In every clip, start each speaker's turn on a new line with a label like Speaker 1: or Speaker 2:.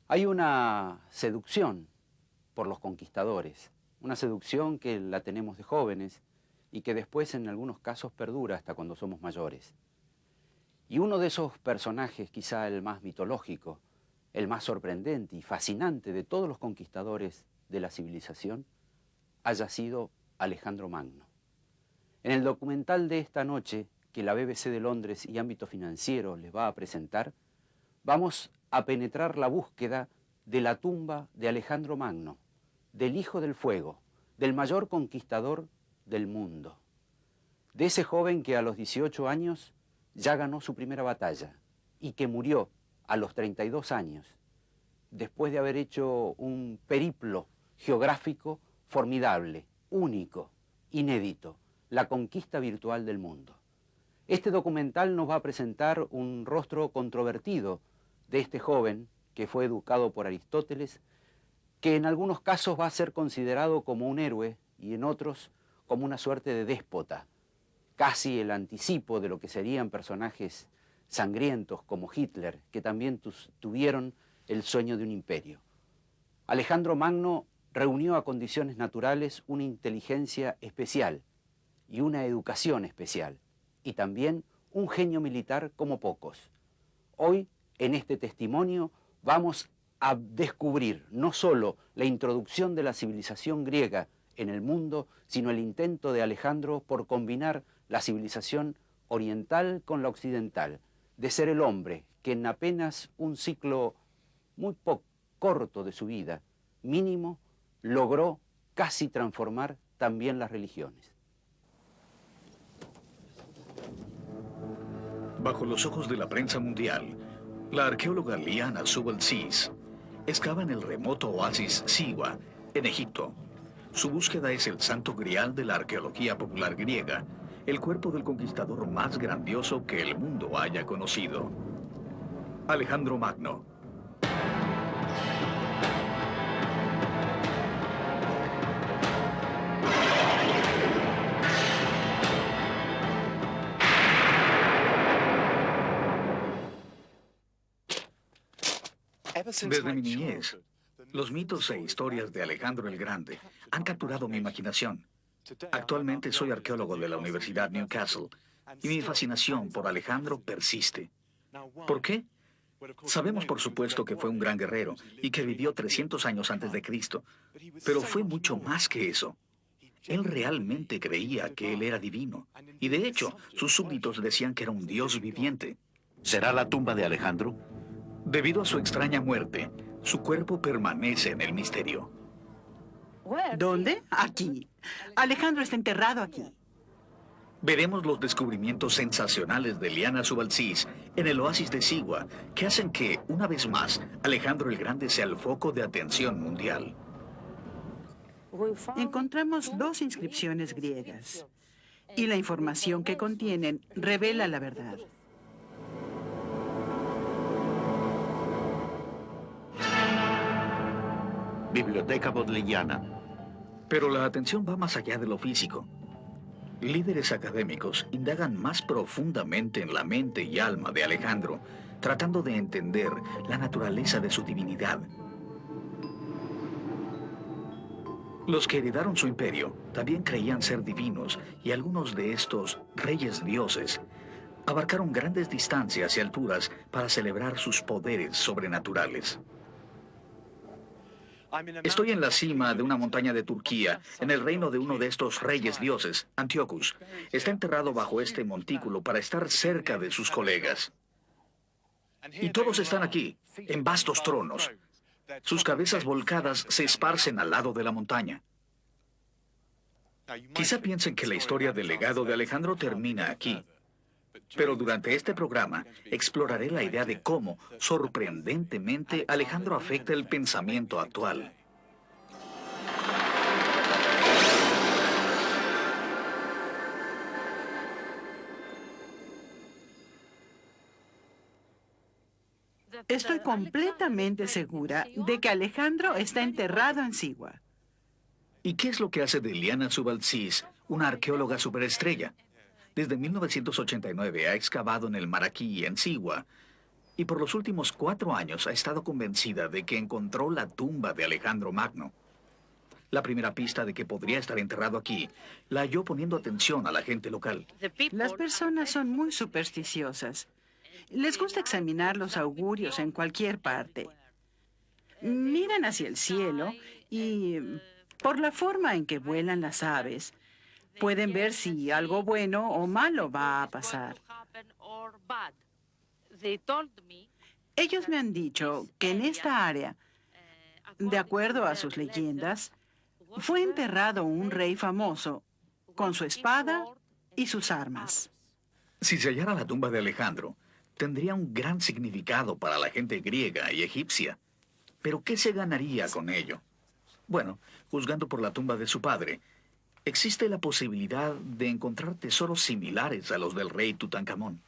Speaker 1: Hay una seducción por los conquistadores, una seducción que la tenemos de jóvenes y que después en algunos casos perdura hasta cuando somos mayores. Y uno de esos personajes, quizá el más mitológico, el más sorprendente y fascinante de todos los conquistadores de la civilización, haya sido Alejandro Magno. En el documental de esta noche, que la BBC de Londres y Ámbito Financiero les va a presentar, vamos a penetrar la búsqueda de la tumba de Alejandro Magno, del Hijo del Fuego, del mayor conquistador del mundo. De ese joven que a los 18 años ya ganó su primera batalla y que murió a los 32 años, después de haber hecho un periplo geográfico formidable, único, inédito, la conquista virtual del mundo. Este documental nos va a presentar un rostro controvertido de este joven que fue educado por Aristóteles, que en algunos casos va a ser considerado como un héroe y en otros como una suerte de déspota, casi el anticipo de lo que serían personajes sangrientos como Hitler, que también tuvieron el sueño de un imperio. Alejandro Magno reunió a condiciones naturales una inteligencia especial y una educación especial, y también un genio militar como pocos. Hoy, en este testimonio, vamos a descubrir no solo la introducción de la civilización griega en el mundo, sino el intento de Alejandro por combinar la civilización oriental con la occidental, de ser el hombre que en apenas un ciclo muy corto de su vida, mínimo, logró casi transformar también las religiones.
Speaker 2: Bajo los ojos de la prensa mundial, la arqueóloga Liana Subel-Cis excava en el remoto oasis Siwa, en Egipto. Su búsqueda es el santo grial de la arqueología popular griega, el cuerpo del conquistador más grandioso que el mundo haya conocido. Alejandro Magno. Desde mi niñez, los mitos e historias de Alejandro el Grande han capturado mi imaginación. Actualmente soy arqueólogo de la Universidad Newcastle y mi fascinación por Alejandro persiste. ¿Por qué? Sabemos por supuesto que fue un gran guerrero y que vivió 300 años antes de Cristo, pero fue mucho más que eso. Él realmente creía que él era divino y de hecho sus súbditos decían que era un dios viviente.
Speaker 3: ¿Será la tumba de Alejandro?
Speaker 2: Debido a su extraña muerte, su cuerpo permanece en el misterio.
Speaker 4: ¿Dónde? Aquí. Alejandro está enterrado aquí.
Speaker 2: Veremos los descubrimientos sensacionales de Liana Subel-Cis en el oasis de Siwa, que hacen que, una vez más, Alejandro el Grande sea el foco de atención mundial.
Speaker 4: Encontramos 2 inscripciones griegas y la información que contienen revela la verdad.
Speaker 3: Biblioteca Bodleiana.
Speaker 2: Pero la atención va más allá de lo físico. Líderes académicos indagan más profundamente en la mente y alma de Alejandro, tratando de entender la naturaleza de su divinidad. Los que heredaron su imperio también creían ser divinos, y algunos de estos reyes dioses abarcaron grandes distancias y alturas para celebrar sus poderes sobrenaturales. Estoy en la cima de una montaña de Turquía, en el reino de uno de estos reyes dioses, Antíocus. Está enterrado bajo este montículo para estar cerca de sus colegas. Y todos están aquí, en vastos tronos. Sus cabezas volcadas se esparcen al lado de la montaña. Quizá piensen que la historia del legado de Alejandro termina aquí. Pero durante este programa exploraré la idea de cómo, sorprendentemente, Alejandro afecta el pensamiento actual.
Speaker 4: Estoy completamente segura de que Alejandro está enterrado en Siwa.
Speaker 2: ¿Y qué es lo que hace de Liana Subel-Cis una arqueóloga superestrella? Desde 1989 ha excavado en el Maraquí, en Siwa, y por los últimos 4 años ha estado convencida de que encontró la tumba de Alejandro Magno. La primera pista de que podría estar enterrado aquí la halló poniendo atención a la gente local.
Speaker 4: Las personas son muy supersticiosas. Les gusta examinar los augurios en cualquier parte. Miran hacia el cielo y, por la forma en que vuelan las aves, pueden ver si algo bueno o malo va a pasar. Ellos me han dicho que en esta área, de acuerdo a sus leyendas, fue enterrado un rey famoso con su espada y sus armas.
Speaker 2: Si se hallara la tumba de Alejandro, tendría un gran significado para la gente griega y egipcia. Pero ¿qué se ganaría con ello? Bueno, juzgando por la tumba de su padre, existe la posibilidad de encontrar tesoros similares a los del rey Tutankamón.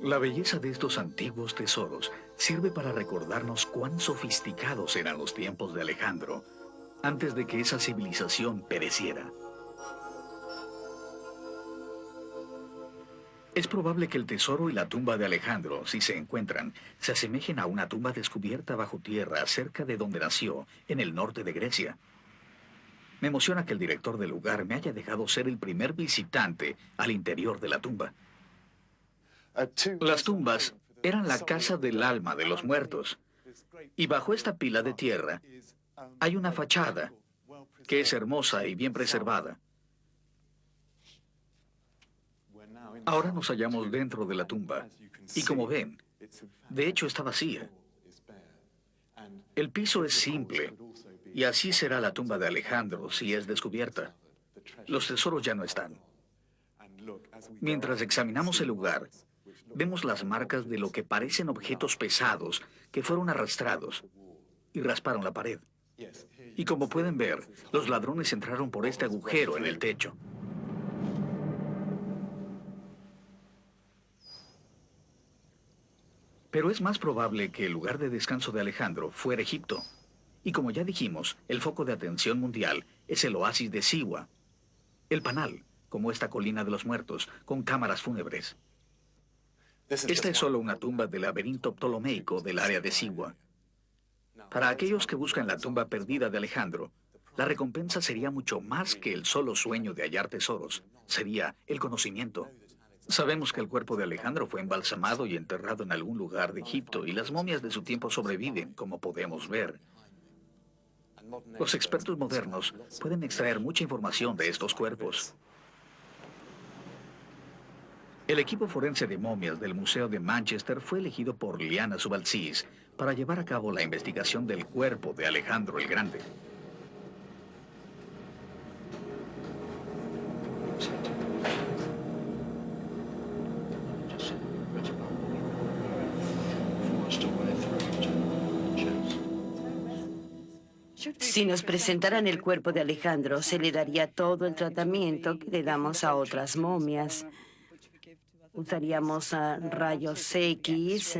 Speaker 2: La belleza de estos antiguos tesoros sirve para recordarnos cuán sofisticados eran los tiempos de Alejandro, antes de que esa civilización pereciera. Es probable que el tesoro y la tumba de Alejandro, si se encuentran, se asemejen a una tumba descubierta bajo tierra cerca de donde nació, en el norte de Grecia. Me emociona que el director del lugar me haya dejado ser el primer visitante al interior de la tumba. Las tumbas eran la casa del alma de los muertos, y bajo esta pila de tierra hay una fachada que es hermosa y bien preservada. Ahora nos hallamos dentro de la tumba, y como ven, de hecho está vacía. El piso es simple, y así será la tumba de Alejandro si es descubierta. Los tesoros ya no están. Mientras examinamos el lugar, vemos las marcas de lo que parecen objetos pesados que fueron arrastrados y rasparon la pared. Y como pueden ver, los ladrones entraron por este agujero en el techo. Pero es más probable que el lugar de descanso de Alejandro fuera Egipto. Y como ya dijimos, el foco de atención mundial es el oasis de Siwa, el Panal, como esta colina de los muertos, con cámaras fúnebres. Esta es solo una tumba del laberinto ptolomeico del área de Siwa. Para aquellos que buscan la tumba perdida de Alejandro, la recompensa sería mucho más que el solo sueño de hallar tesoros. Sería el conocimiento. Sabemos que el cuerpo de Alejandro fue embalsamado y enterrado en algún lugar de Egipto, y las momias de su tiempo sobreviven, como podemos ver. Los expertos modernos pueden extraer mucha información de estos cuerpos. El equipo forense de momias del Museo de Manchester fue elegido por Liana Subalcis para llevar a cabo la investigación del cuerpo de Alejandro el Grande.
Speaker 5: Si nos presentaran el cuerpo de Alejandro, se le daría todo el tratamiento que le damos a otras momias. Usaríamos rayos X,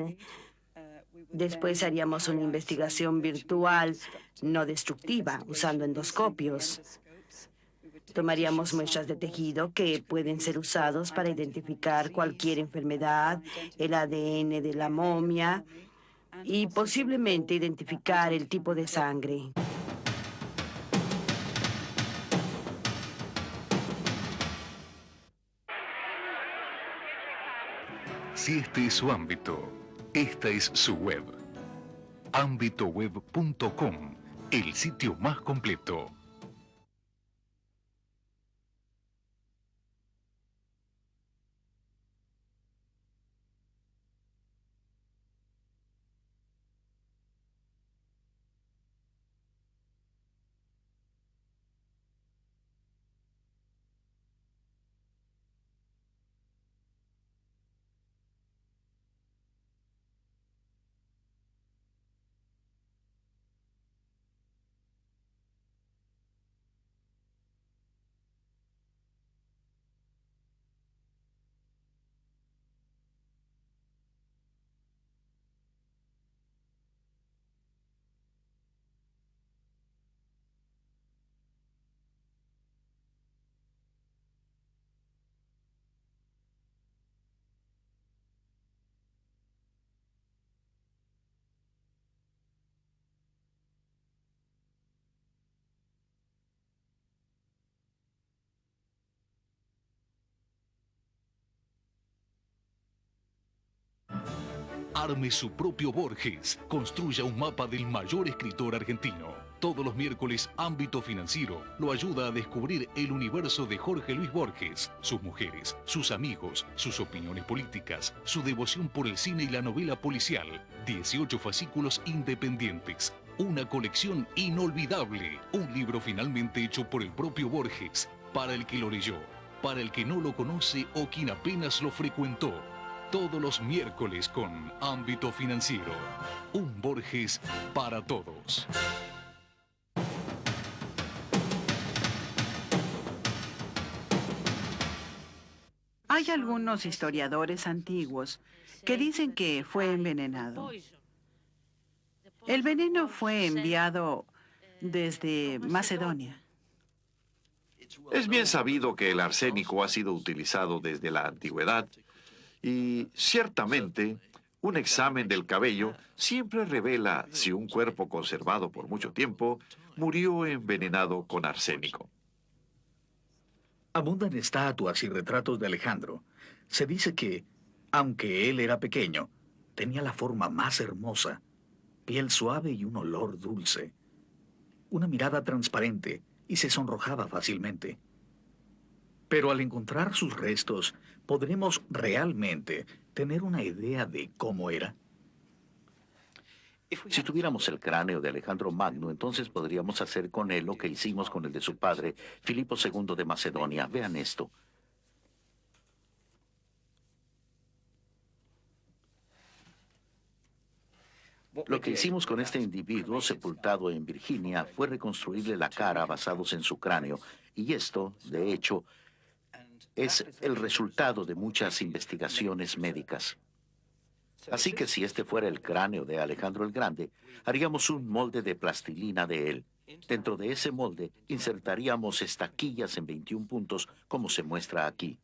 Speaker 5: después haríamos una investigación virtual no destructiva usando endoscopios. Tomaríamos muestras de tejido que pueden ser usados para identificar cualquier enfermedad, el ADN de la momia y posiblemente identificar el tipo de sangre.
Speaker 6: Si este es su ámbito, esta es su web. Ambitoweb.com, el sitio más completo. Arme su propio Borges. Construya un mapa del mayor escritor argentino. Todos los miércoles, Ámbito Financiero lo ayuda a descubrir el universo de Jorge Luis Borges, sus mujeres, sus amigos, sus opiniones políticas, su devoción por el cine y la novela policial. 18 fascículos independientes. Una colección inolvidable. Un libro finalmente hecho por el propio Borges, para el que lo leyó, para el que no lo conoce o quien apenas lo frecuentó. Todos los miércoles con Ámbito Financiero. Un Borges para todos.
Speaker 4: Hay algunos historiadores antiguos que dicen que fue envenenado. El veneno fue enviado desde Macedonia.
Speaker 7: Es bien sabido que el arsénico ha sido utilizado desde la antigüedad y ciertamente un examen del cabello siempre revela si un cuerpo conservado por mucho tiempo murió envenenado con arsénico.
Speaker 2: Abundan estatuas y retratos de Alejandro. Se dice que, aunque él era pequeño, tenía la forma más hermosa, piel suave y un olor dulce, una mirada transparente y se sonrojaba fácilmente. Pero al encontrar sus restos, ¿podremos realmente tener una idea de cómo era?
Speaker 3: Si tuviéramos el cráneo de Alejandro Magno, entonces podríamos hacer con él lo que hicimos con el de su padre, Filipo II de Macedonia. Vean esto. Lo que hicimos con este individuo sepultado en Virginia fue reconstruirle la cara basados en su cráneo. Y esto, de hecho, es el resultado de muchas investigaciones médicas. Así que si este fuera el cráneo de Alejandro el Grande, haríamos un molde de plastilina de él. Dentro de ese molde insertaríamos estaquillas en 21 puntos, como se muestra aquí.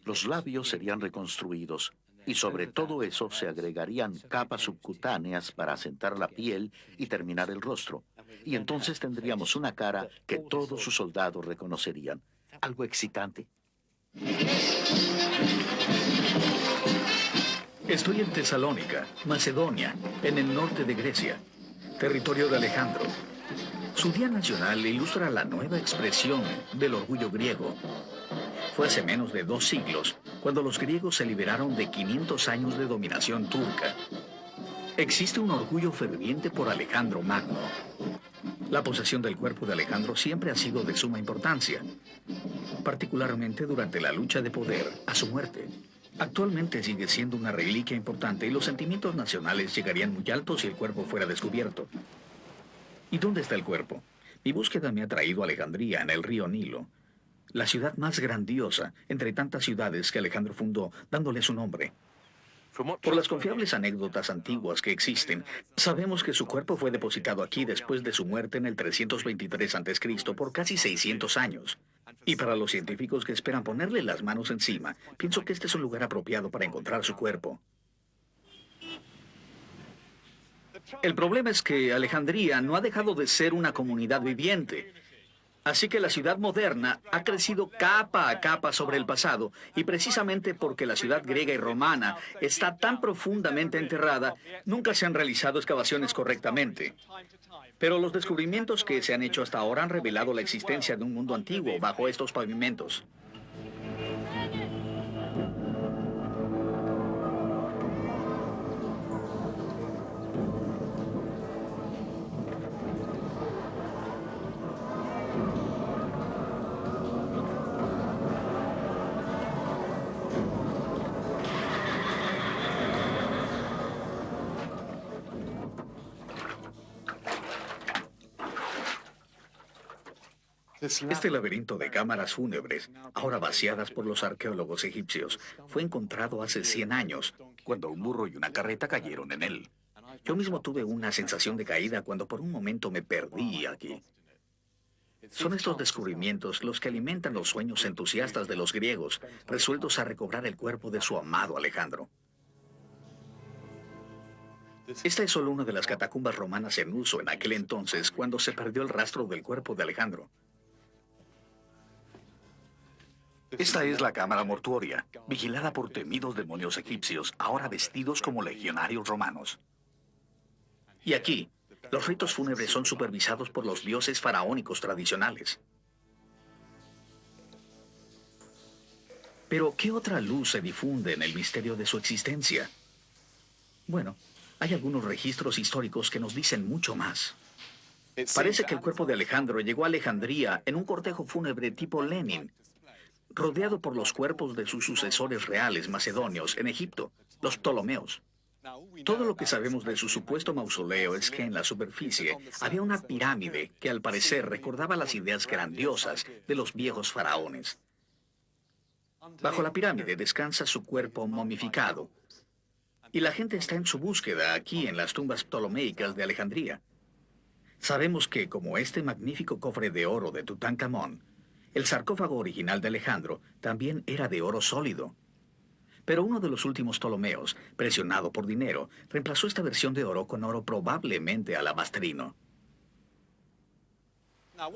Speaker 3: Los labios serían reconstruidos y sobre todo eso se agregarían capas subcutáneas para asentar la piel y terminar el rostro. Y entonces tendríamos una cara que todos sus soldados reconocerían. Algo excitante.
Speaker 2: Estoy en Tesalónica, Macedonia, en el norte de Grecia, territorio de Alejandro. Su Día Nacional ilustra la nueva expresión del orgullo griego. Fue hace menos de 2 siglos cuando los griegos se liberaron de 500 años de dominación turca. Existe un orgullo ferviente por Alejandro Magno. La posesión del cuerpo de Alejandro siempre ha sido de suma importancia, particularmente durante la lucha de poder a su muerte. Actualmente sigue siendo una reliquia importante y los sentimientos nacionales llegarían muy altos si el cuerpo fuera descubierto. ¿Y dónde está el cuerpo? Mi búsqueda me ha traído a Alejandría, en el río Nilo, la ciudad más grandiosa entre tantas ciudades que Alejandro fundó, dándole su nombre. Por las confiables anécdotas antiguas que existen, sabemos que su cuerpo fue depositado aquí después de su muerte en el 323 a.C. por casi 600 años. Y para los científicos que esperan ponerle las manos encima, pienso que este es un lugar apropiado para encontrar su cuerpo. El problema es que Alejandría no ha dejado de ser una comunidad viviente. Así que la ciudad moderna ha crecido capa a capa sobre el pasado, y precisamente porque la ciudad griega y romana está tan profundamente enterrada, nunca se han realizado excavaciones correctamente. Pero los descubrimientos que se han hecho hasta ahora han revelado la existencia de un mundo antiguo bajo estos pavimentos. Este laberinto de cámaras fúnebres, ahora vaciadas por los arqueólogos egipcios, fue encontrado hace 100 años, cuando un burro y una carreta cayeron en él. Yo mismo tuve una sensación de caída cuando por un momento me perdí aquí. Son estos descubrimientos los que alimentan los sueños entusiastas de los griegos, resueltos a recobrar el cuerpo de su amado Alejandro. Esta es solo una de las catacumbas romanas en uso en aquel entonces, cuando se perdió el rastro del cuerpo de Alejandro. Esta es la cámara mortuoria, vigilada por temidos demonios egipcios, ahora vestidos como legionarios romanos. Y aquí, los ritos fúnebres son supervisados por los dioses faraónicos tradicionales. Pero, ¿qué otra luz se difunde en el misterio de su existencia? Bueno, hay algunos registros históricos que nos dicen mucho más. Parece que el cuerpo de Alejandro llegó a Alejandría en un cortejo fúnebre tipo Lenin, rodeado por los cuerpos de sus sucesores reales macedonios en Egipto, los Ptolomeos. Todo lo que sabemos de su supuesto mausoleo es que en la superficie había una pirámide que al parecer recordaba las ideas grandiosas de los viejos faraones. Bajo la pirámide descansa su cuerpo momificado. Y la gente está en su búsqueda aquí en las tumbas ptolomeicas de Alejandría. Sabemos que, como este magnífico cofre de oro de Tutankamón, el sarcófago original de Alejandro también era de oro sólido. Pero uno de los últimos Ptolomeos, presionado por dinero, reemplazó esta versión de oro con oro probablemente alabastrino.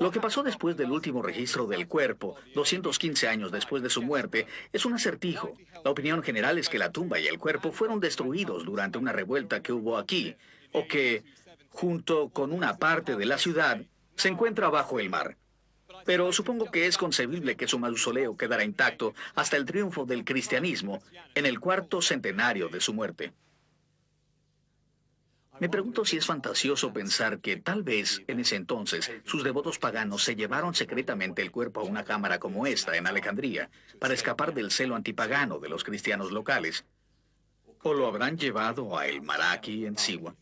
Speaker 2: Lo que pasó después del último registro del cuerpo, 215 años después de su muerte, es un acertijo. La opinión general es que la tumba y el cuerpo fueron destruidos durante una revuelta que hubo aquí, o que, junto con una parte de la ciudad, se encuentra bajo el mar. Pero supongo que es concebible que su mausoleo quedara intacto hasta el triunfo del cristianismo en el cuarto centenario de su muerte. Me pregunto si es fantasioso pensar que tal vez en ese entonces sus devotos paganos se llevaron secretamente el cuerpo a una cámara como esta en Alejandría para escapar del celo antipagano de los cristianos locales. O lo habrán llevado a El Maraki en Siwa.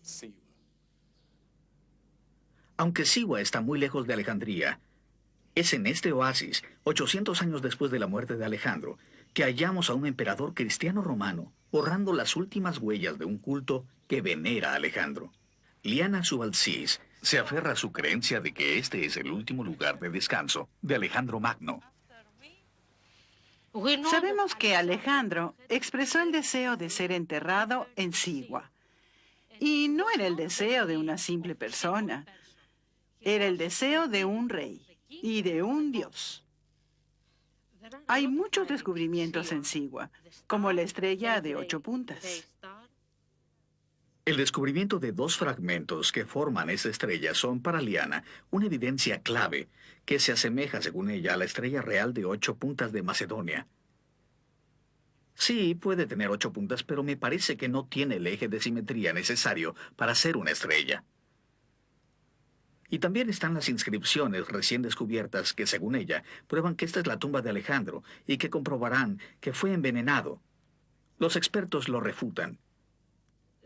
Speaker 2: Aunque Siwa está muy lejos de Alejandría, es en este oasis, 800 años después de la muerte de Alejandro, que hallamos a un emperador cristiano romano borrando las últimas huellas de un culto que venera a Alejandro. Liana Subalcis se aferra a su creencia de que este es el último lugar de descanso de Alejandro Magno.
Speaker 4: Sabemos que Alejandro expresó el deseo de ser enterrado en Siwa. Y no era el deseo de una simple persona. Era el deseo de un rey y de un dios. Hay muchos descubrimientos en Siwa, como la estrella de 8 puntas.
Speaker 2: El descubrimiento de 2 fragmentos que forman esa estrella son para Liana una evidencia clave que se asemeja, según ella, a la estrella real de 8 puntas de Macedonia. Sí, puede tener 8 puntas, pero me parece que no tiene el eje de simetría necesario para ser una estrella. Y también están las inscripciones recién descubiertas que, según ella, prueban que esta es la tumba de Alejandro y que comprobarán que fue envenenado. Los expertos lo refutan.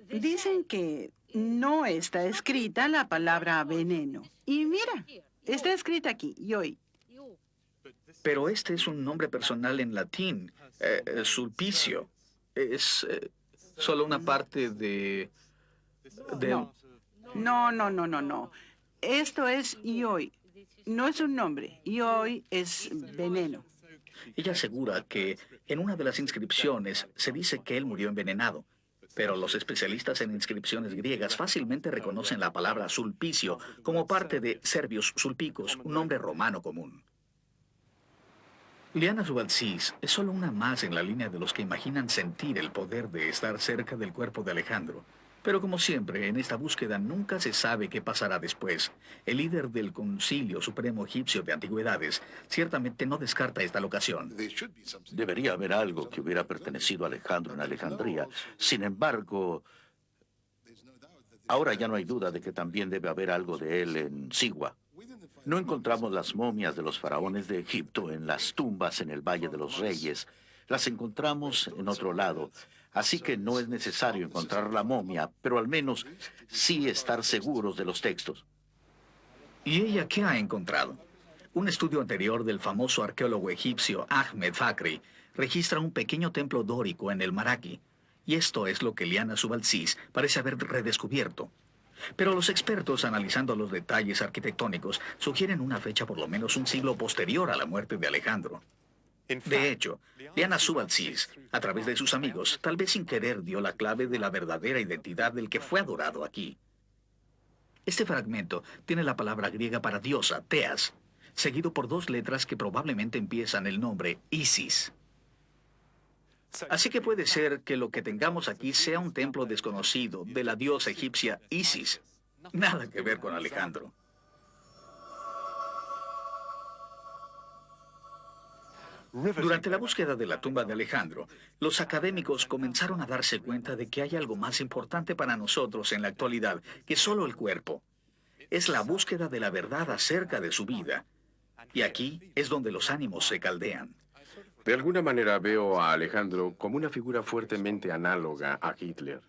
Speaker 4: Dicen que no está escrita la palabra veneno. Y mira, está escrita aquí, Ioi.
Speaker 2: Pero este es un nombre personal en latín, Sulpicio. Es solo una parte de...
Speaker 4: No. Esto es Ioi. No es un nombre. Ioi es veneno.
Speaker 2: Ella asegura que en una de las inscripciones se dice que él murió envenenado. Pero los especialistas en inscripciones griegas fácilmente reconocen la palabra sulpicio como parte de Servius Sulpicus, un nombre romano común. Liana Subalcis es solo una más en la línea de los que imaginan sentir el poder de estar cerca del cuerpo de Alejandro. Pero como siempre, en esta búsqueda nunca se sabe qué pasará después. El líder del Concilio Supremo Egipcio de Antigüedades ciertamente no descarta esta locación.
Speaker 3: Debería haber algo que hubiera pertenecido a Alejandro en Alejandría. Sin embargo, ahora ya no hay duda de que también debe haber algo de él en Siwa. No encontramos las momias de los faraones de Egipto en las tumbas en el Valle de los Reyes. Las encontramos en otro lado. Así que no es necesario encontrar la momia, pero al menos sí estar seguros de los textos.
Speaker 2: ¿Y ella qué ha encontrado? Un estudio anterior del famoso arqueólogo egipcio Ahmed Fakri registra un pequeño templo dórico en el Maraki. Y esto es lo que Liana Subalcis parece haber redescubierto. Pero los expertos, analizando los detalles arquitectónicos, sugieren una fecha por lo menos un siglo posterior a la muerte de Alejandro. De hecho, Liana Subalcis, a través de sus amigos, tal vez sin querer dio la clave de la verdadera identidad del que fue adorado aquí. Este fragmento tiene la palabra griega para diosa, Teas. seguido por 2 letras que probablemente empiezan el nombre Isis. Así que puede ser que lo que tengamos aquí sea un templo desconocido de la diosa egipcia Isis. Nada que ver con Alejandro. Durante la búsqueda de la tumba de Alejandro, los académicos comenzaron a darse cuenta de que hay algo más importante para nosotros en la actualidad que solo el cuerpo. Es la búsqueda de la verdad acerca de su vida. Y aquí es donde los ánimos se caldean.
Speaker 8: De alguna manera veo a Alejandro como una figura fuertemente análoga a Hitler.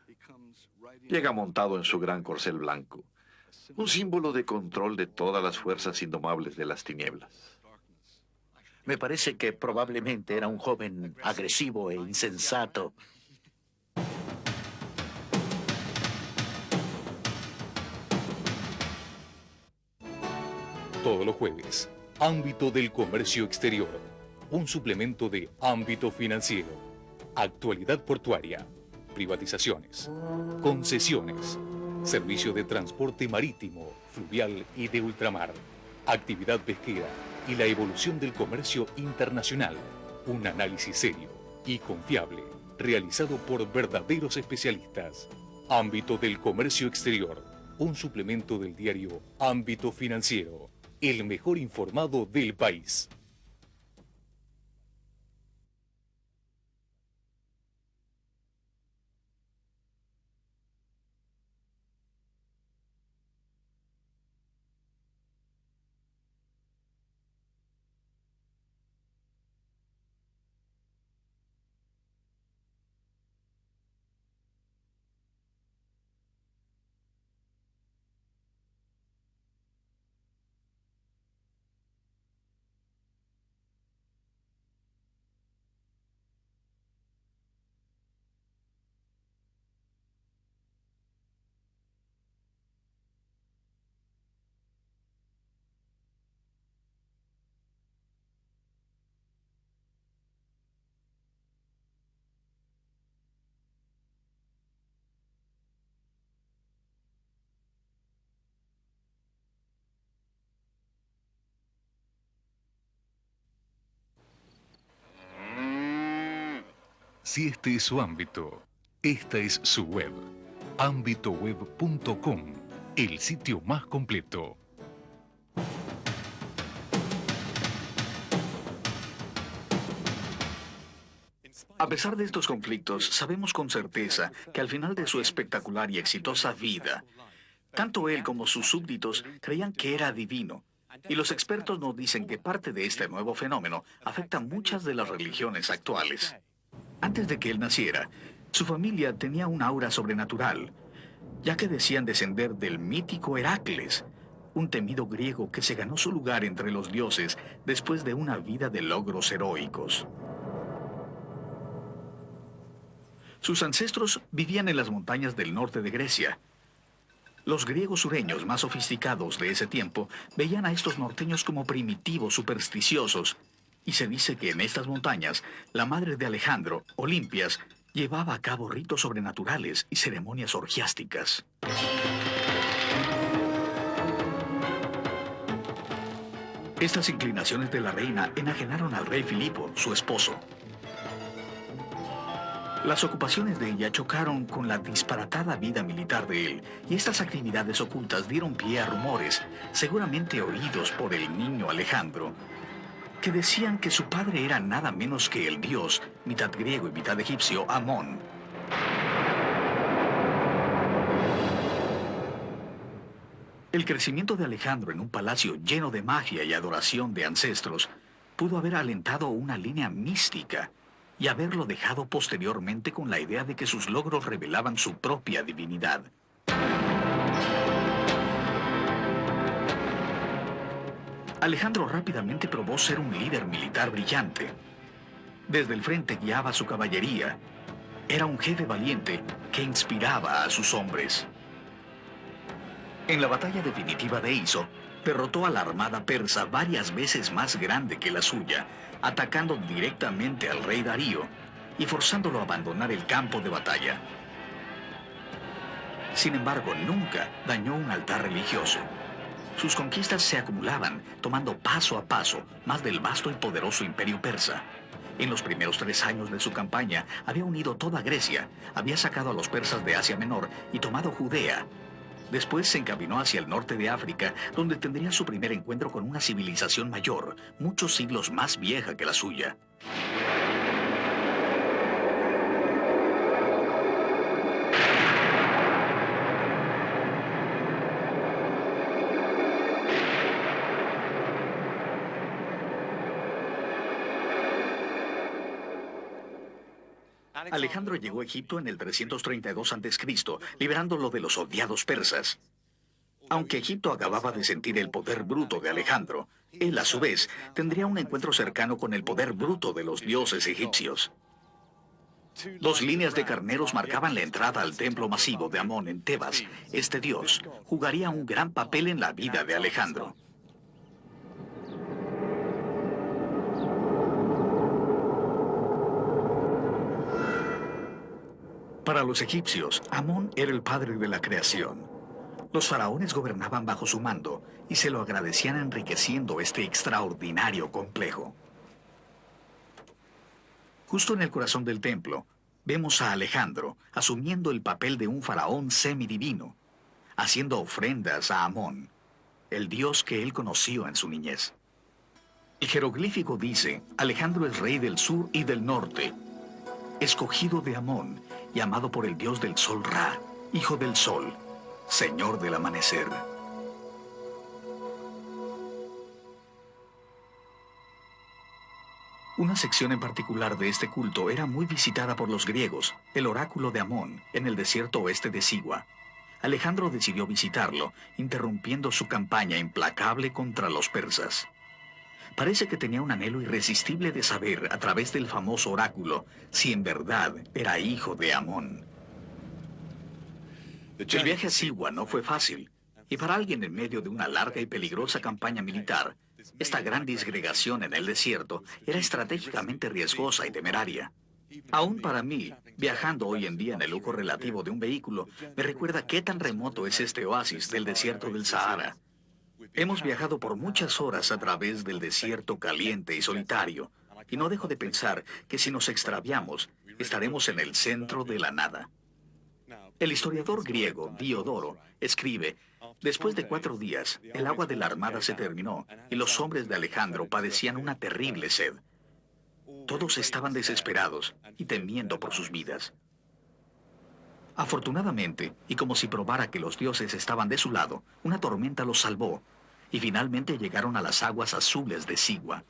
Speaker 7: Llega montado en su gran corcel blanco, un símbolo de control de todas las fuerzas indomables de las tinieblas.
Speaker 3: Me parece que probablemente era un joven agresivo e insensato.
Speaker 6: Todos los jueves, Ámbito del Comercio Exterior, un suplemento de Ámbito Financiero, actualidad portuaria, privatizaciones, concesiones, servicio de transporte marítimo, fluvial y de ultramar, actividad pesquera y la evolución del comercio internacional. Un análisis serio y confiable, realizado por verdaderos especialistas. Ámbito del Comercio Exterior, un suplemento del diario Ámbito Financiero, el mejor informado del país. Si este es su ámbito, esta es su web. Ambitoweb.com, el sitio más completo.
Speaker 2: A pesar de estos conflictos, sabemos con certeza que al final de su espectacular y exitosa vida, tanto él como sus súbditos creían que era divino. Y los expertos nos dicen que parte de este nuevo fenómeno afecta muchas de las religiones actuales. Antes de que él naciera, su familia tenía un aura sobrenatural, ya que decían descender del mítico Heracles, un temido griego que se ganó su lugar entre los dioses después de una vida de logros heroicos. Sus ancestros vivían en las montañas del norte de Grecia. Los griegos sureños más sofisticados de ese tiempo veían a estos norteños como primitivos, supersticiosos, y se dice que en estas montañas, la madre de Alejandro, Olimpias, llevaba a cabo ritos sobrenaturales y ceremonias orgiásticas. Estas inclinaciones de la reina enajenaron al rey Filipo, su esposo. Las ocupaciones de ella chocaron con la disparatada vida militar de él, y estas actividades ocultas dieron pie a rumores, seguramente oídos por el niño Alejandro, que decían que su padre era nada menos que el dios, mitad griego y mitad egipcio, Amón. El crecimiento de Alejandro en un palacio lleno de magia y adoración de ancestros pudo haber alentado una línea mística y haberlo dejado posteriormente con la idea de que sus logros revelaban su propia divinidad. Alejandro rápidamente probó ser un líder militar brillante. Desde el frente guiaba su caballería. Era un jefe valiente que inspiraba a sus hombres. En la batalla definitiva de Iso, derrotó a la armada persa varias veces más grande que la suya, atacando directamente al rey Darío y forzándolo a abandonar el campo de batalla. Sin embargo, nunca dañó un altar religioso. Sus conquistas se acumulaban, tomando paso a paso más del vasto y poderoso imperio persa. En los primeros 3 años de su campaña, había unido toda Grecia, había sacado a los persas de Asia Menor y tomado Judea. Después se encaminó hacia el norte de África, donde tendría su primer encuentro con una civilización mayor, muchos siglos más vieja que la suya. Alejandro llegó a Egipto en el 332 a.C., liberándolo de los odiados persas. Aunque Egipto acababa de sentir el poder bruto de Alejandro, él, a su vez, tendría un encuentro cercano con el poder bruto de los dioses egipcios. 2 líneas de carneros marcaban la entrada al templo masivo de Amón en Tebas. Este dios jugaría un gran papel en la vida de Alejandro. Para los egipcios, Amón era el padre de la creación. Los faraones gobernaban bajo su mando y se lo agradecían enriqueciendo este extraordinario complejo. Justo en el corazón del templo, vemos a Alejandro asumiendo el papel de un faraón semidivino, haciendo ofrendas a Amón, el dios que él conoció en su niñez. El jeroglífico dice: Alejandro es rey del sur y del norte, escogido de Amón y amado por el dios del sol Ra, hijo del sol, señor del amanecer. Una sección en particular de este culto era muy visitada por los griegos, el oráculo de Amón, en el desierto oeste de Sigua. Alejandro decidió visitarlo, interrumpiendo su campaña implacable contra los persas. Parece que tenía un anhelo irresistible de saber, a través del famoso oráculo, si en verdad era hijo de Amón. El viaje a Sigua no fue fácil, y para alguien en medio de una larga y peligrosa campaña militar, esta gran disgregación en el desierto era estratégicamente riesgosa y temeraria. Aún para mí, viajando hoy en día en el lujo relativo de un vehículo, me recuerda qué tan remoto es este oasis del desierto del Sahara. Hemos viajado por muchas horas a través del desierto caliente y solitario, y no dejo de pensar que si nos extraviamos, estaremos en el centro de la nada. El historiador griego Diodoro escribe: después de 4 días, el agua de la armada se terminó y los hombres de Alejandro padecían una terrible sed. Todos estaban desesperados y temiendo por sus vidas. Afortunadamente, y como si probara que los dioses estaban de su lado, una tormenta los salvó y finalmente llegaron a las aguas azules de Sigua.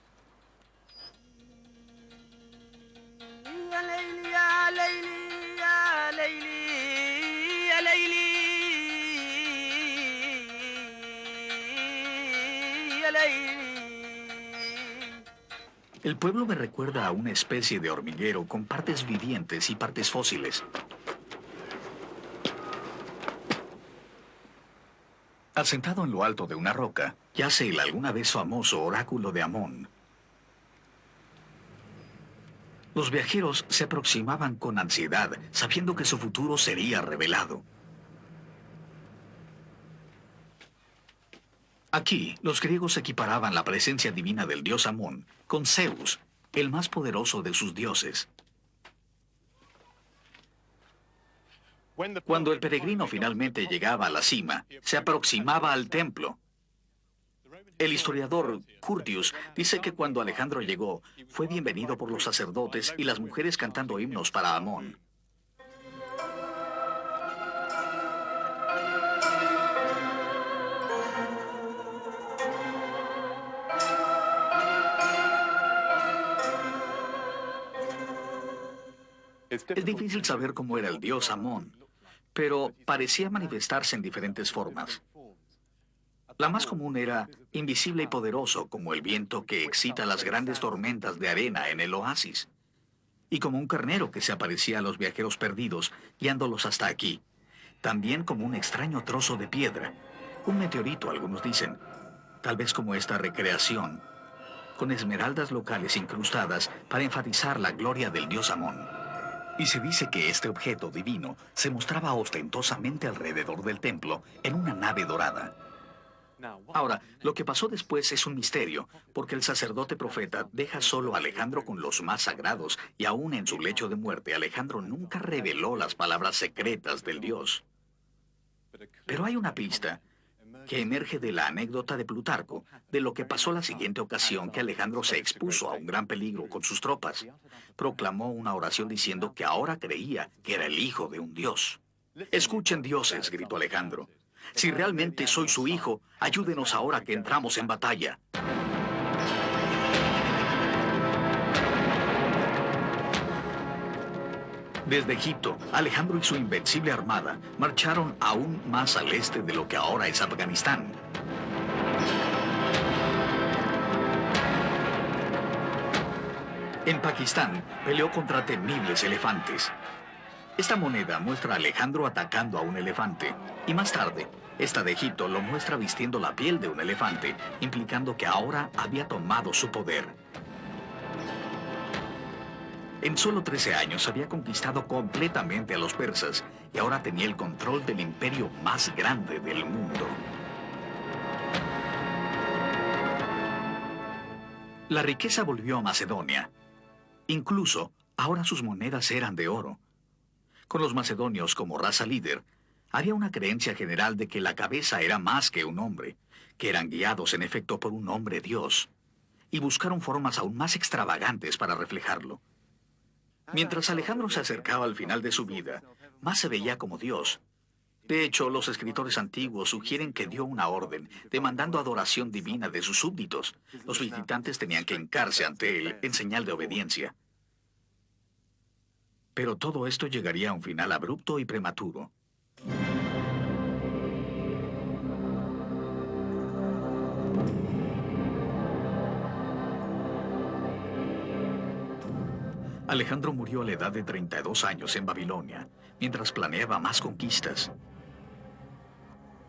Speaker 2: El pueblo me recuerda a una especie de hormiguero con partes vivientes y partes fósiles. Asentado en lo alto de una roca, yace el alguna vez famoso oráculo de Amón. Los viajeros se aproximaban con ansiedad, sabiendo que su futuro sería revelado. Aquí, los griegos equiparaban la presencia divina del dios Amón con Zeus, el más poderoso de sus dioses. Cuando el peregrino finalmente llegaba a la cima, se aproximaba al templo. El historiador Curtius dice que cuando Alejandro llegó, fue bienvenido por los sacerdotes y las mujeres cantando himnos para Amón. Es difícil saber cómo era el dios Amón, pero parecía manifestarse en diferentes formas. La más común era invisible y poderoso, como el viento que excita las grandes tormentas de arena en el oasis, y como un carnero que se aparecía a los viajeros perdidos, guiándolos hasta aquí. También como un extraño trozo de piedra, un meteorito, algunos dicen, tal vez como esta recreación, con esmeraldas locales incrustadas para enfatizar la gloria del dios Amón. Y se dice que este objeto divino se mostraba ostentosamente alrededor del templo en una nave dorada. Ahora, lo que pasó después es un misterio, porque el sacerdote profeta deja solo a Alejandro con los más sagrados, y aún en su lecho de muerte, Alejandro nunca reveló las palabras secretas del Dios. Pero hay una pista que emerge de la anécdota de Plutarco, de lo que pasó la siguiente ocasión que Alejandro se expuso a un gran peligro con sus tropas. Proclamó una oración diciendo que ahora creía que era el hijo de un dios. «Escuchen, dioses», gritó Alejandro. «Si realmente soy su hijo, ayúdenos ahora que entramos en batalla». Desde Egipto, Alejandro y su invencible armada marcharon aún más al este de lo que ahora es Afganistán. En Pakistán, peleó contra temibles elefantes. Esta moneda muestra a Alejandro atacando a un elefante, y más tarde, esta de Egipto lo muestra vistiendo la piel de un elefante, implicando que ahora había tomado su poder. En solo 13 años había conquistado completamente a los persas y ahora tenía el control del imperio más grande del mundo. La riqueza volvió a Macedonia. Incluso, ahora sus monedas eran de oro. Con los macedonios como raza líder, había una creencia general de que la cabeza era más que un hombre, que eran guiados en efecto por un hombre dios, y buscaron formas aún más extravagantes para reflejarlo. Mientras Alejandro se acercaba al final de su vida, más se veía como Dios. De hecho, los escritores antiguos sugieren que dio una orden, demandando adoración divina de sus súbditos. Los visitantes tenían que hincarse ante él en señal de obediencia. Pero todo esto llegaría a un final abrupto y prematuro. Alejandro murió a la edad de 32 años en Babilonia, mientras planeaba más conquistas.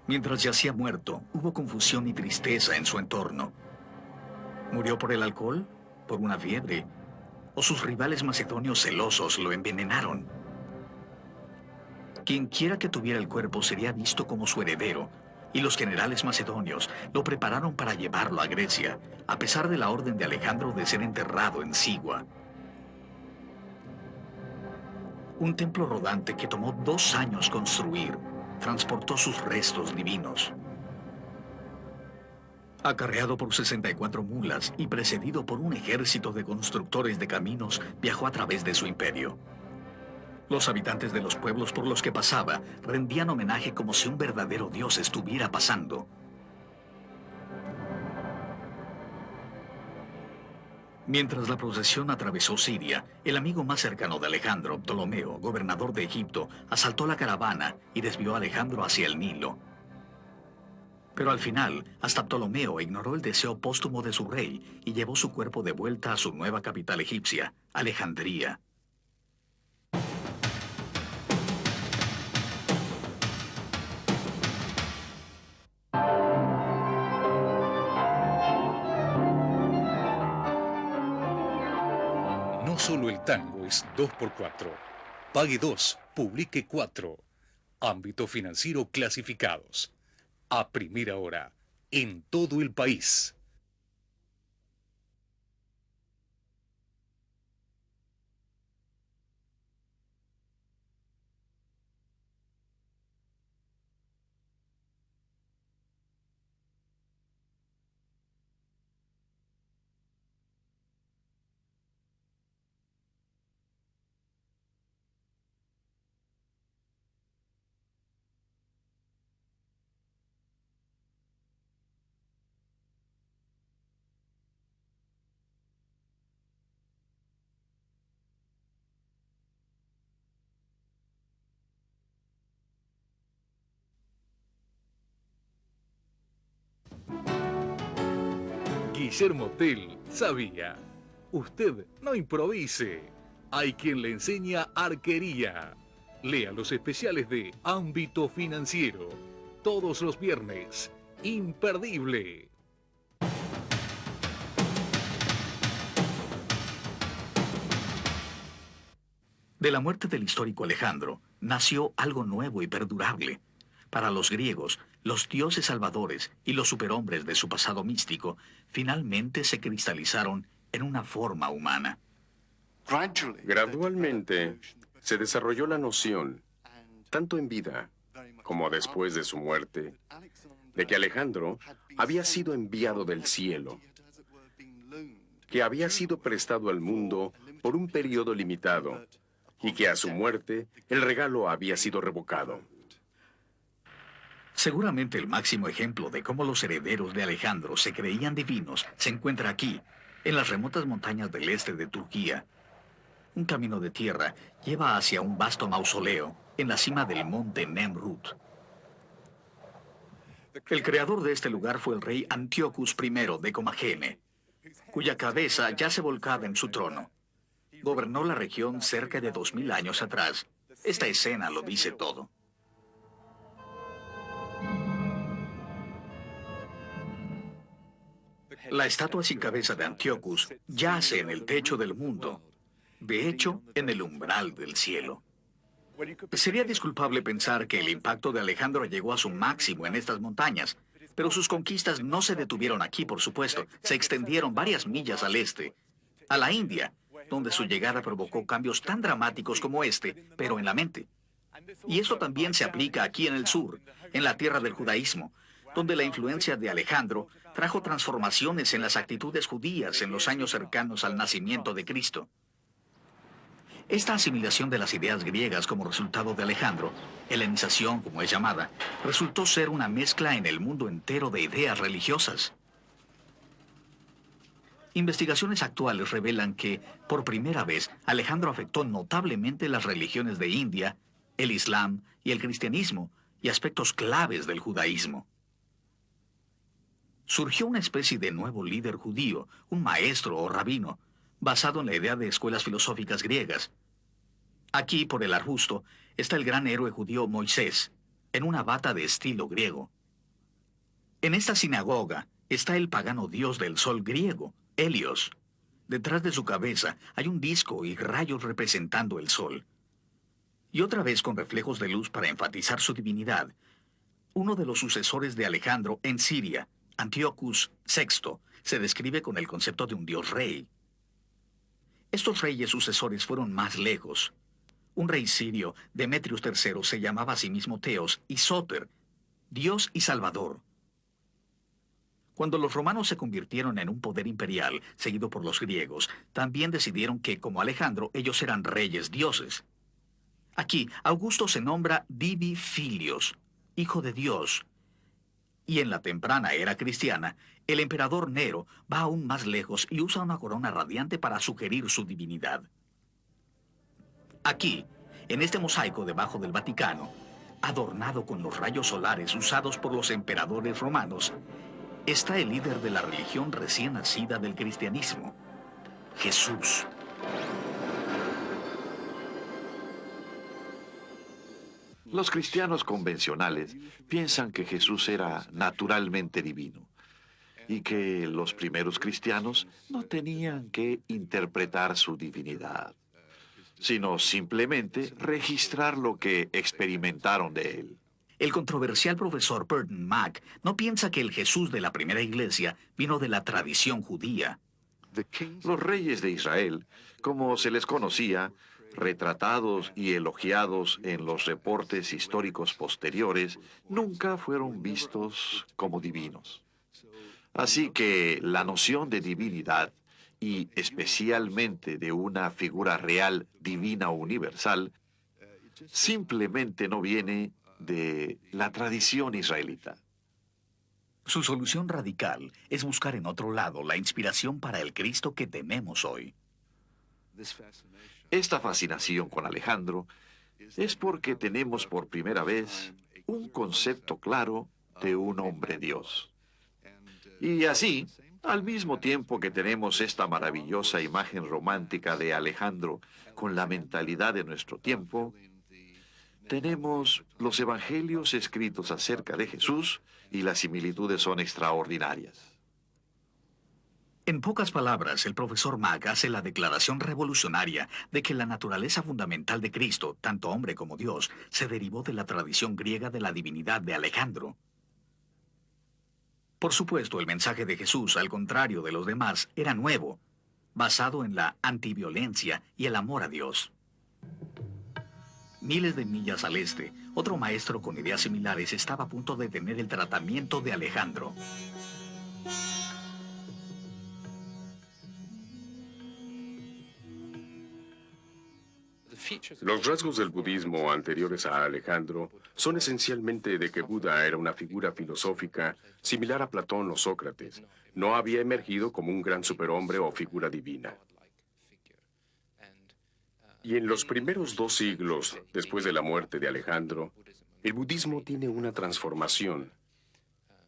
Speaker 2: Mientras yacía muerto, hubo confusión y tristeza en su entorno. ¿Murió por el alcohol? ¿Por una fiebre? ¿O sus rivales macedonios celosos lo envenenaron? Quienquiera que tuviera el cuerpo sería visto como su heredero, y los generales macedonios lo prepararon para llevarlo a Grecia, a pesar de la orden de Alejandro de ser enterrado en Sigua. Un templo rodante que tomó 2 años construir, transportó sus restos divinos. Acarreado por 64 mulas y precedido por un ejército de constructores de caminos, viajó a través de su imperio. Los habitantes de los pueblos por los que pasaba rendían homenaje como si un verdadero dios estuviera pasando. Mientras la procesión atravesó Siria, el amigo más cercano de Alejandro, Ptolomeo, gobernador de Egipto, asaltó la caravana y desvió a Alejandro hacia el Nilo. Pero al final, hasta Ptolomeo ignoró el deseo póstumo de su rey y llevó su cuerpo de vuelta a su nueva capital egipcia, Alejandría.
Speaker 6: No solo el tango es 2x4. Pague 2, publique 4. Ámbito financiero clasificados. A primera hora, en todo el país. Guillermo Tell sabía. Usted no improvise. Hay quien le enseña arquería. Lea los especiales de Ámbito Financiero. Todos los viernes. Imperdible.
Speaker 2: De la muerte del histórico Alejandro, nació algo nuevo y perdurable. Para los griegos, los dioses salvadores y los superhombres de su pasado místico finalmente se cristalizaron en una forma humana.
Speaker 8: Gradualmente se desarrolló la noción, tanto en vida como después de su muerte, de que Alejandro había sido enviado del cielo, que había sido prestado al mundo por un periodo limitado y que a su muerte el regalo había sido revocado.
Speaker 2: Seguramente el máximo ejemplo de cómo los herederos de Alejandro se creían divinos se encuentra aquí, en las remotas montañas del este de Turquía. Un camino de tierra lleva hacia un vasto mausoleo en la cima del monte Nemrut. El creador de este lugar fue el rey Antíocus I de Comagene, cuya cabeza yace volcada en su trono. Gobernó la región cerca de 2000 años atrás. Esta escena lo dice todo. La estatua sin cabeza de Antíocus yace en el techo del mundo, de hecho, en el umbral del cielo. Sería disculpable pensar que el impacto de Alejandro llegó a su máximo en estas montañas, pero sus conquistas no se detuvieron aquí, por supuesto. Se extendieron varias millas al este, a la India, donde su llegada provocó cambios tan dramáticos como este, pero en la mente. Y esto también se aplica aquí en el sur, en la tierra del judaísmo, donde la influencia de Alejandro trajo transformaciones en las actitudes judías en los años cercanos al nacimiento de Cristo. Esta asimilación de las ideas griegas como resultado de Alejandro, helenización como es llamada, resultó ser una mezcla en el mundo entero de ideas religiosas. Investigaciones actuales revelan que, por primera vez, Alejandro afectó notablemente las religiones de India, el Islam y el cristianismo, y aspectos claves del judaísmo. Surgió una especie de nuevo líder judío, un maestro o rabino, basado en la idea de escuelas filosóficas griegas. Aquí, por el arbusto, está el gran héroe judío Moisés, en una bata de estilo griego. En esta sinagoga está el pagano dios del sol griego, Helios. Detrás de su cabeza hay un disco y rayos representando el sol. Y otra vez con reflejos de luz para enfatizar su divinidad, uno de los sucesores de Alejandro en Siria, Antíocus VI, se describe con el concepto de un dios rey. Estos reyes sucesores fueron más lejos. Un rey sirio, Demetrius III, se llamaba a sí mismo Teos y Sóter, Dios y Salvador. Cuando los romanos se convirtieron en un poder imperial, seguido por los griegos, también decidieron que, como Alejandro, ellos eran reyes dioses. Aquí, Augusto se nombra Divi Filios, hijo de Dios. Y en la temprana era cristiana, el emperador Nero va aún más lejos y usa una corona radiante para sugerir su divinidad. Aquí, en este mosaico debajo del Vaticano, adornado con los rayos solares usados por los emperadores romanos, está el líder de la religión recién nacida del cristianismo, Jesús.
Speaker 7: Los cristianos convencionales piensan que Jesús era naturalmente divino y que los primeros cristianos no tenían que interpretar su divinidad, sino simplemente registrar lo que experimentaron de él.
Speaker 2: El controversial profesor Burton Mack no piensa que el Jesús de la primera iglesia vino de la tradición judía.
Speaker 7: Los reyes de Israel, como se les conocía, retratados y elogiados en los reportes históricos posteriores, nunca fueron vistos como divinos. Así que la noción de divinidad, y especialmente de una figura real divina universal, simplemente no viene de la tradición israelita.
Speaker 2: Su solución radical es buscar en otro lado la inspiración para el Cristo que tenemos hoy.
Speaker 7: Esta fascinación con Alejandro es porque tenemos por primera vez un concepto claro de un hombre Dios. Y así, al mismo tiempo que tenemos esta maravillosa imagen romántica de Alejandro con la mentalidad de nuestro tiempo, tenemos los evangelios escritos acerca de Jesús y las similitudes son extraordinarias.
Speaker 2: En pocas palabras, el profesor Mack hace la declaración revolucionaria de que la naturaleza fundamental de Cristo, tanto hombre como Dios, se derivó de la tradición griega de la divinidad de Alejandro. Por supuesto, el mensaje de Jesús, al contrario de los demás, era nuevo, basado en la antiviolencia y el amor a Dios. Miles de millas al este, otro maestro con ideas similares estaba a punto de tener el tratamiento de Alejandro.
Speaker 8: Los rasgos del budismo anteriores a Alejandro son esencialmente de que Buda era una figura filosófica similar a Platón o Sócrates. No había emergido como un gran superhombre o figura divina. Y en los primeros 2 siglos después de la muerte de Alejandro, el budismo tiene una transformación,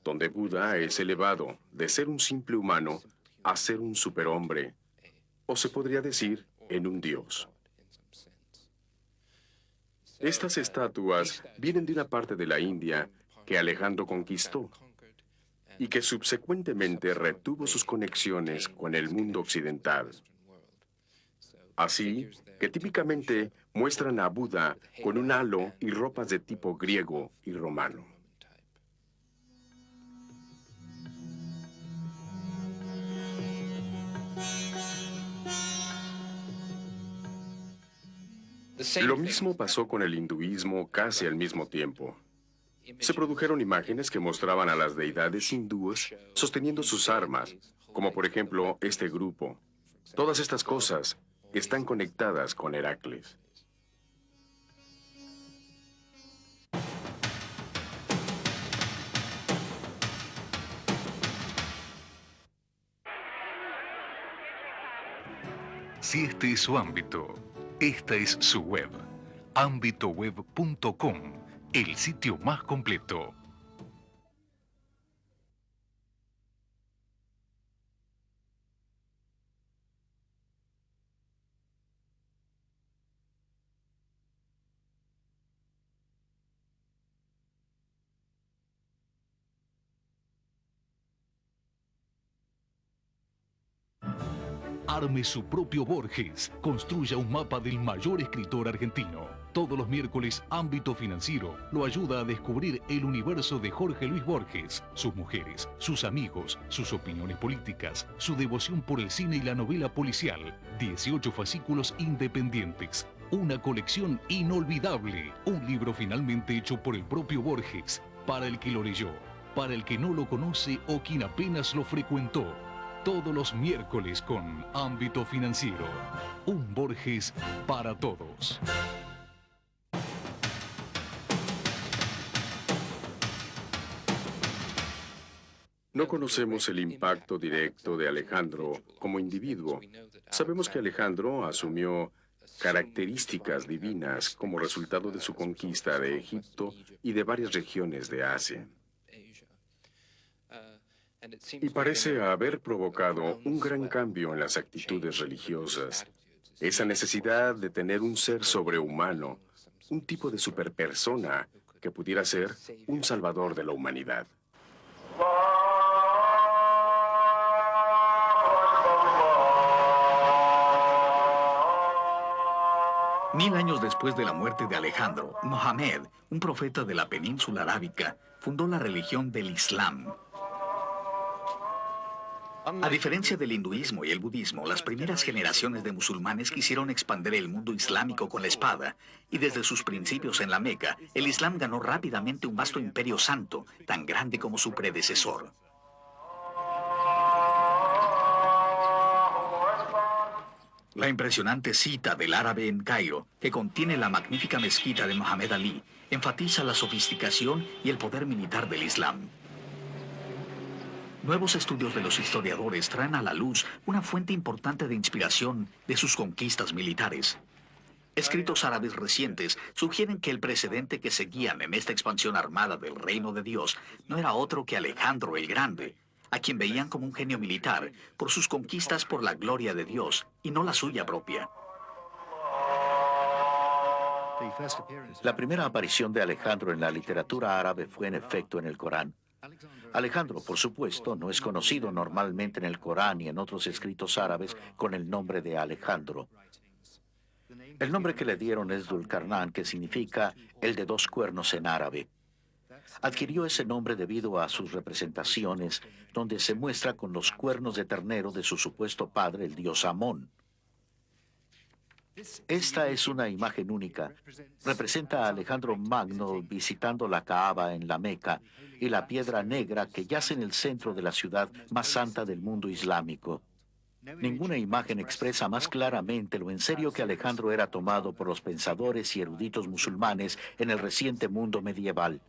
Speaker 8: donde Buda es elevado de ser un simple humano a ser un superhombre, o se podría decir, en un dios. Estas estatuas vienen de una parte de la India que Alejandro conquistó y que subsecuentemente retuvo sus conexiones con el mundo occidental. Así que típicamente muestran a Buda con un halo y ropas de tipo griego y romano. Lo mismo pasó con el hinduismo casi al mismo tiempo. Se produjeron imágenes que mostraban a las deidades hindúes sosteniendo sus armas, como por ejemplo este grupo. Todas estas cosas están conectadas con Heracles.
Speaker 6: Si este es su ámbito, esta es su web. Ambitoweb.com, el sitio más completo. Arme su propio Borges. Construya un mapa del mayor escritor argentino. Todos los miércoles, Ámbito Financiero lo ayuda a descubrir el universo de Jorge Luis Borges, sus mujeres, sus amigos, sus opiniones políticas, su devoción por el cine y la novela policial. 18 fascículos independientes. Una colección inolvidable. Un libro finalmente hecho por el propio Borges. Para el que lo leyó, para el que no lo conoce o quien apenas lo frecuentó. Todos los miércoles con Ámbito Financiero. Un Borges para todos.
Speaker 8: No conocemos el impacto directo de Alejandro como individuo. Sabemos que Alejandro asumió características divinas como resultado de su conquista de Egipto y de varias regiones de Asia. Y parece haber provocado un gran cambio en las actitudes religiosas. Esa necesidad de tener un ser sobrehumano, un tipo de superpersona que pudiera ser un salvador de la humanidad.
Speaker 2: Mil años después de la muerte de Alejandro, Mohammed, un profeta de la península arábica, fundó la religión del Islam. A diferencia del hinduismo y el budismo, las primeras generaciones de musulmanes quisieron expandir el mundo islámico con la espada, y desde sus principios en la Meca, el Islam ganó rápidamente un vasto imperio santo, tan grande como su predecesor. La impresionante cita del árabe en Cairo, que contiene la magnífica mezquita de Mohammed Ali, enfatiza la sofisticación y el poder militar del Islam. Nuevos estudios de los historiadores traen a la luz una fuente importante de inspiración de sus conquistas militares. Escritos árabes recientes sugieren que el precedente que seguían en esta expansión armada del reino de Dios no era otro que Alejandro el Grande, a quien veían como un genio militar por sus conquistas por la gloria de Dios y no la suya propia.
Speaker 3: La primera aparición de Alejandro en la literatura árabe fue en efecto en el Corán. Alejandro, por supuesto, no es conocido normalmente en el Corán y en otros escritos árabes con el nombre de Alejandro. El nombre que le dieron es Dulcarnán, que significa el de 2 cuernos en árabe. Adquirió ese nombre debido a sus representaciones, donde se muestra con los cuernos de ternero de su supuesto padre, el dios Amón. Esta es una imagen única. Representa a Alejandro Magno visitando la Kaaba en la Meca y la piedra negra que yace en el centro de la ciudad más santa del mundo islámico. Ninguna imagen expresa más claramente lo en serio que Alejandro era tomado por los pensadores y eruditos musulmanes en el reciente mundo medieval.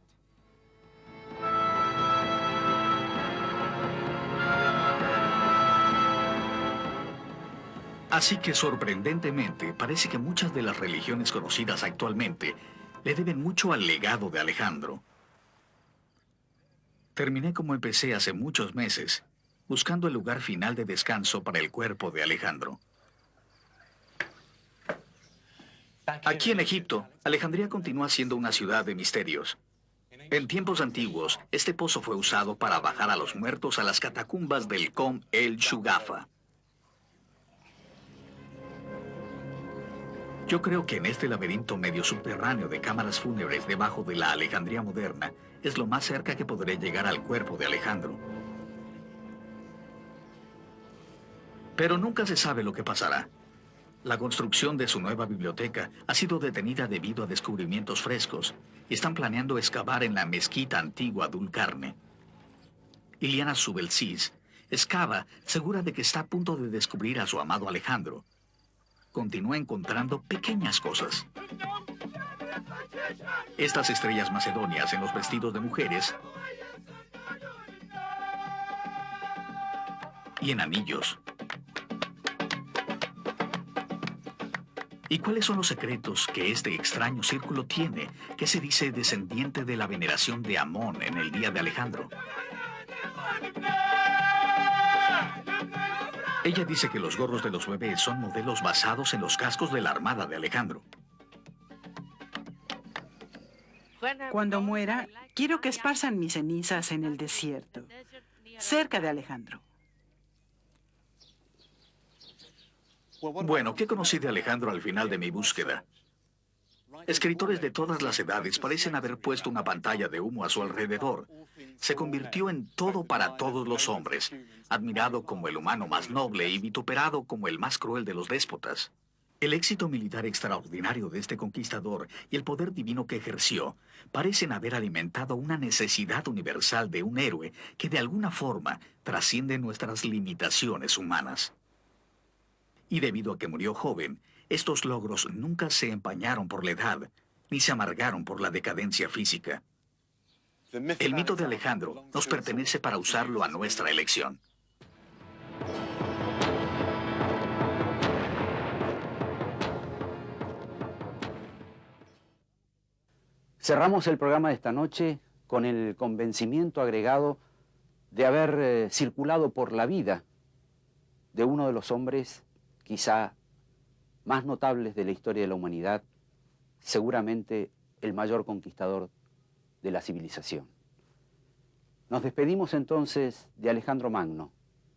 Speaker 2: Así que sorprendentemente, parece que muchas de las religiones conocidas actualmente le deben mucho al legado de Alejandro. Terminé como empecé hace muchos meses, buscando el lugar final de descanso para el cuerpo de Alejandro. Aquí en Egipto, Alejandría continúa siendo una ciudad de misterios. En tiempos antiguos, este pozo fue usado para bajar a los muertos a las catacumbas del Kom el Shugafa. Yo creo que en este laberinto medio subterráneo de cámaras fúnebres debajo de la Alejandría moderna es lo más cerca que podré llegar al cuerpo de Alejandro. Pero nunca se sabe lo que pasará. La construcción de su nueva biblioteca ha sido detenida debido a descubrimientos frescos y están planeando excavar en la mezquita antigua Dulcarne. Iliana Subelsis excava segura de que está a punto de descubrir a su amado Alejandro. Continúa encontrando pequeñas cosas. Estas estrellas macedonias en los vestidos de mujeres y en anillos. ¿Y cuáles son los secretos que este extraño círculo tiene, que se dice descendiente de la veneración de Amón en el día de Alejandro? Ella dice que los gorros de los bebés son modelos basados en los cascos de la armada de Alejandro.
Speaker 4: Cuando muera, quiero que esparzan mis cenizas en el desierto, cerca de Alejandro.
Speaker 2: Bueno, ¿qué conocí de Alejandro al final de mi búsqueda? Escritores de todas las edades parecen haber puesto una pantalla de humo a su alrededor. Se convirtió en todo para todos los hombres, admirado como el humano más noble y vituperado como el más cruel de los déspotas. El éxito militar extraordinario de este conquistador y el poder divino que ejerció parecen haber alimentado una necesidad universal de un héroe que de alguna forma trasciende nuestras limitaciones humanas. Y debido a que murió joven, estos logros nunca se empañaron por la edad, ni se amargaron por la decadencia física. El mito de Alejandro nos pertenece para usarlo a nuestra elección.
Speaker 1: Cerramos el programa de esta noche con el convencimiento agregado de haber circulado por la vida de uno de los hombres quizá más notables de la historia de la humanidad, seguramente el mayor conquistador de la civilización. Nos despedimos entonces de Alejandro Magno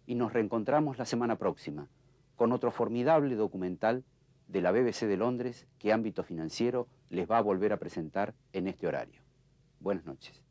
Speaker 1: y nos reencontramos la semana próxima con otro formidable documental de la BBC de Londres que Ámbito Financiero les va a volver a presentar en este horario. Buenas noches.